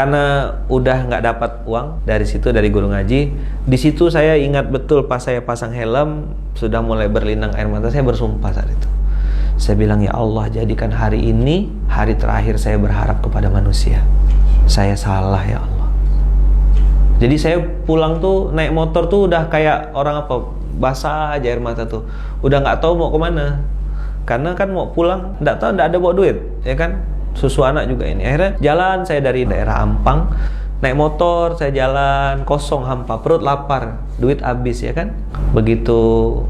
Karena udah nggak dapat uang dari situ, dari guru ngaji, di situ saya ingat betul pas saya pasang helm sudah mulai berlinang air mata, saya bersumpah saat itu. Saya bilang, ya Allah, jadikan hari ini hari terakhir saya berharap kepada manusia. Saya salah ya Allah. Jadi saya pulang tuh naik motor tuh udah kayak orang apa, basah aja air mata tuh, udah nggak tahu mau kemana. Karena kan mau pulang nggak tahu, nggak ada bawa duit, ya kan. Susu anak juga ini. Akhirnya jalan saya dari daerah Ampang, naik motor, saya jalan kosong, hampa, perut lapar, duit habis, ya kan. Begitu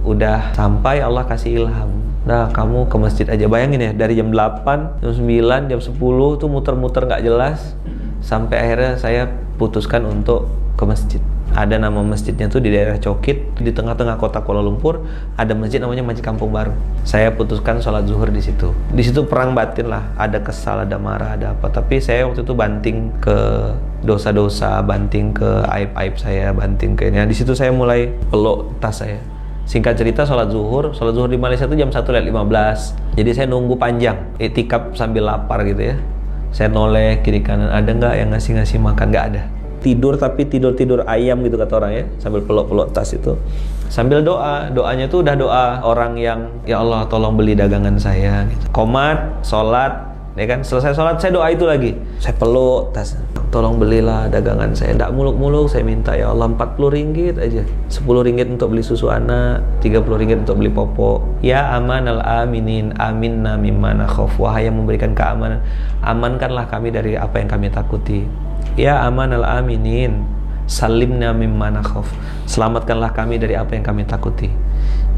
udah sampai, Allah kasih ilham. Nah, kamu ke masjid aja. Bayangin ya, dari jam 8, jam 9, jam 10 tuh muter-muter nggak jelas. Sampai akhirnya saya putuskan untuk ke masjid. Ada nama masjidnya tuh di daerah Cokit, di tengah-tengah kota Kuala Lumpur. Ada masjid namanya Masjid Kampung Baru. Saya putuskan sholat zuhur di situ. Di situ perang batin lah, ada kesal, ada marah, ada apa. Tapi saya waktu itu banting ke dosa-dosa, banting ke aib-aib saya, banting ke ini. Di situ saya mulai peluk tas saya. Singkat cerita, sholat zuhur di Malaysia itu jam 1:15. Jadi saya nunggu panjang, iktikaf sambil lapar gitu ya. Saya noleh kiri kanan, ada nggak yang ngasih makan? Nggak ada. Tidur, tapi tidur ayam gitu kata orang ya, sambil peluk tas itu, sambil doanya tuh udah doa orang yang, ya Allah tolong beli dagangan saya gitu. Komat, sholat, ya kan, selesai sholat saya doa itu lagi, saya peluk tas, tolong belilah dagangan saya, nggak muluk-muluk, saya minta ya Allah 40 ringgit aja, 10 ringgit untuk beli susu anak, 30 ringgit untuk beli popok. Ya amanal aminin, aminna mimma nakhaf, wahai yang memberikan keamanan, amankanlah kami dari apa yang kami takuti. Ya amanal aminin, salimna mimma nakhaf, selamatkanlah kami dari apa yang kami takuti.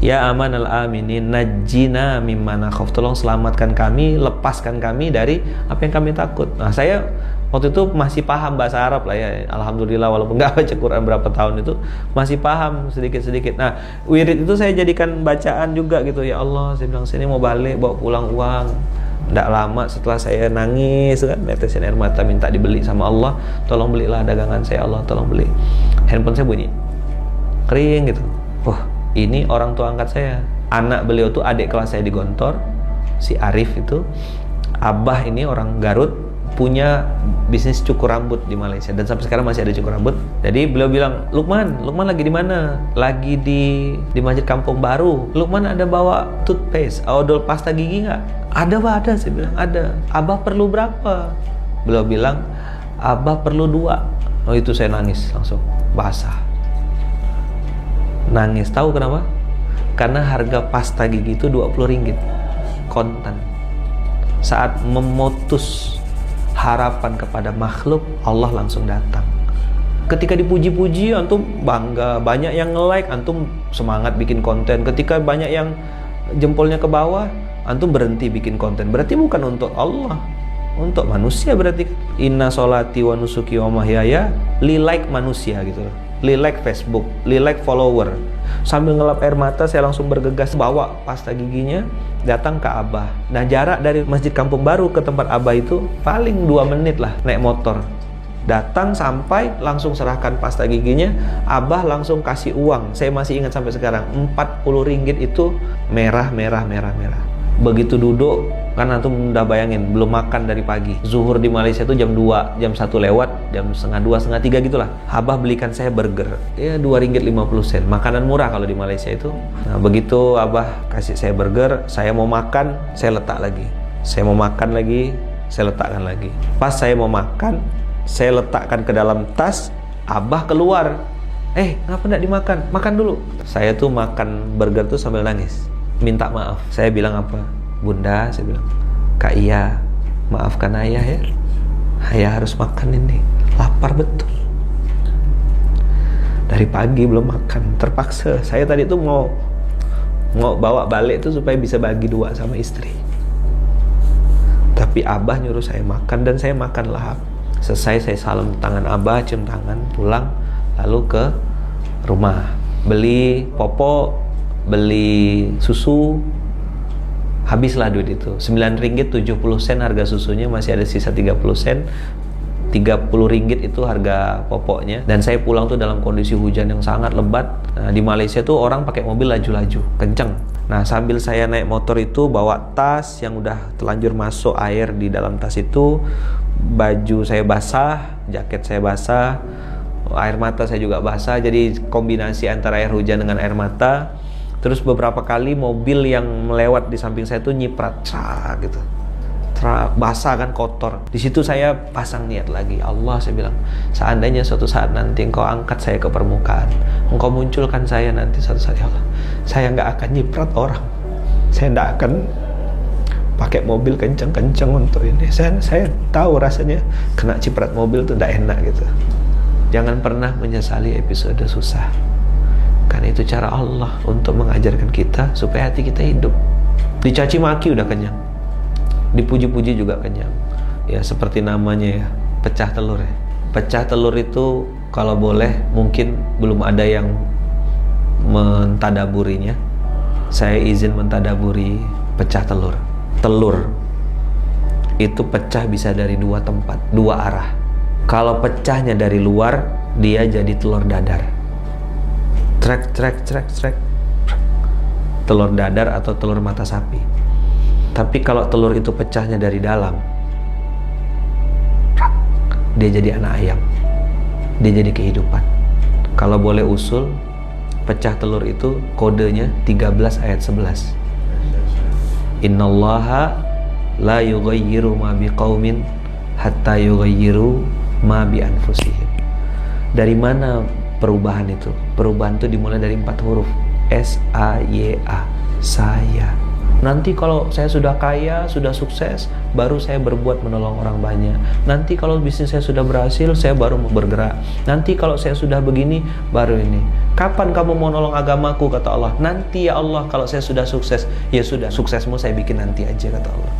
Ya amanal aminin, najjina mimma nakhaf, tolong selamatkan kami, lepaskan kami dari apa yang kami takut. Nah, saya waktu itu masih paham bahasa Arab lah ya, alhamdulillah, walaupun nggak baca Quran berapa tahun itu masih paham sedikit-sedikit. Nah, wirid itu saya jadikan bacaan juga gitu. Ya Allah, saya bilang, sini mau balik bawa pulang uang. Nggak lama setelah saya nangis kan, netesin air mata, minta dibeli sama Allah, tolong belilah dagangan saya Allah, tolong beli. Handphone saya bunyi kering gitu. Wah, ini orang tua angkat saya. Anak beliau tuh adik kelas saya di Gontor, si Arif itu. Abah ini orang Garut, punya bisnis cukur rambut di Malaysia, dan sampai sekarang masih ada cukur rambut. Jadi beliau bilang, Lukman lagi di mana? Lagi di Masjid Kampung Baru. Lukman ada bawa toothpaste, odol pasta gigi nggak? Ada, Pak, ada. Saya bilang, ada. Abah perlu berapa? Beliau bilang, Abah perlu 2. Oh, itu saya nangis langsung, basah. Nangis, tahu kenapa? Karena harga pasta gigi itu 20 ringgit kontan. Saat memutus harapan kepada makhluk, Allah langsung datang. Ketika dipuji-puji, antum bangga, banyak yang nge-like, antum semangat bikin konten. Ketika banyak yang jempolnya ke bawah, antum berhenti bikin konten. Berarti bukan untuk Allah, untuk manusia. Berarti inna sholati wa nusuki wa mahyaya li like manusia gitu, li like Facebook, li like follower. Sambil ngelap air mata, saya langsung bergegas bawa pasta giginya, datang ke Abah. Nah, jarak dari Masjid Kampung Baru ke tempat Abah itu paling 2 menit lah naik motor. Datang sampai langsung serahkan pasta giginya, Abah langsung kasih uang. Saya masih ingat sampai sekarang, 40 ringgit itu merah. Begitu duduk, kan antum udah bayangin, belum makan dari pagi. Zuhur di Malaysia itu jam 2, jam 1 lewat, jam setengah 2, setengah 3 gitulah. Abah belikan saya burger, ya 2 ringgit 50 sen. Makanan murah kalau di Malaysia itu. Nah, begitu Abah kasih saya burger, saya mau makan, saya letak lagi. Saya mau makan lagi, saya letakkan lagi. Pas saya mau makan, saya letakkan ke dalam tas, Abah keluar. Ngapa enggak dimakan? Makan dulu. Saya tuh makan burger tuh sambil nangis, minta maaf. Saya bilang apa? Bunda, saya bilang, Kak Iya, maafkan ayah ya. Ayah harus makan ini, lapar betul. Dari pagi belum makan, terpaksa. Saya tadi tuh mau bawa balik tuh supaya bisa bagi 2 sama istri. Tapi Abah nyuruh saya makan, dan saya makan lahap. Selesai saya salam tangan Abah, cium tangan, pulang, lalu ke rumah. Beli popok, beli susu, habislah duit itu. 9 ringgit 70 sen harga susunya, masih ada sisa 30 sen. 30 ringgit itu harga popoknya. Dan saya pulang tuh dalam kondisi hujan yang sangat lebat. Nah, di Malaysia tuh orang pakai mobil laju-laju, kenceng. Nah, sambil saya naik motor itu, bawa tas yang udah telanjur masuk air di dalam tas itu, baju saya basah, jaket saya basah, air mata saya juga basah. Jadi kombinasi antara air hujan dengan air mata. Terus beberapa kali mobil yang melewat di samping saya tuh nyiprat, gitu. Basah kan, kotor. Di situ saya pasang niat lagi, Allah, saya bilang, seandainya suatu saat nanti Engkau angkat saya ke permukaan, Engkau munculkan saya nanti suatu saat, ya Allah, saya nggak akan nyiprat orang, saya nggak akan pakai mobil kenceng-kenceng untuk ini. Saya tahu rasanya kena ciprat mobil tuh nggak enak gitu. Jangan pernah menyesali episode susah, karena itu cara Allah untuk mengajarkan kita supaya hati kita hidup. Dicaci maki udah kenyang, dipuji-puji juga kenyang. Ya seperti namanya ya, pecah telur ya. Pecah telur itu kalau boleh, mungkin belum ada yang mentadaburinya. Saya izin mentadaburi pecah telur. Telur itu pecah bisa dari dua tempat, dua arah. Kalau pecahnya dari luar, dia jadi telur dadar. Trek. Telur dadar atau telur mata sapi. Tapi kalau telur itu pecahnya dari dalam, dia jadi anak ayam, dia jadi kehidupan. Kalau boleh usul, pecah telur itu kodenya 13 ayat 11. Innallaha la yughayyiru ma biqaumin hatta yughayyiru ma bi anfusihim. Dari mana perubahan itu? Perubahan itu dimulai dari 4 huruf. S-A-Y-A, saya. Nanti kalau saya sudah kaya, sudah sukses, baru saya berbuat menolong orang banyak. Nanti kalau bisnis saya sudah berhasil, saya baru mau bergerak. Nanti kalau saya sudah begini, baru ini. Kapan kamu mau nolong agamaku, kata Allah? Nanti ya Allah, kalau saya sudah sukses. Ya sudah, suksesmu saya bikin nanti aja, kata Allah.